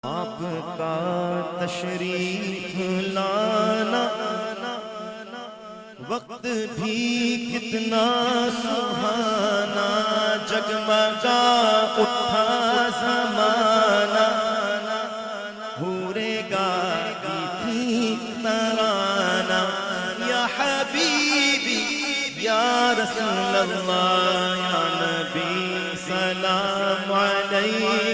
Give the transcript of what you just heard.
आपका तशरीफ लाना वक्त भी कितना सुहाना, जगमगा उठा ज़माना, हूरे गाती थी तराना, या हबीबी या रसूल अल्लाह, या नबी सलाम अलैहि।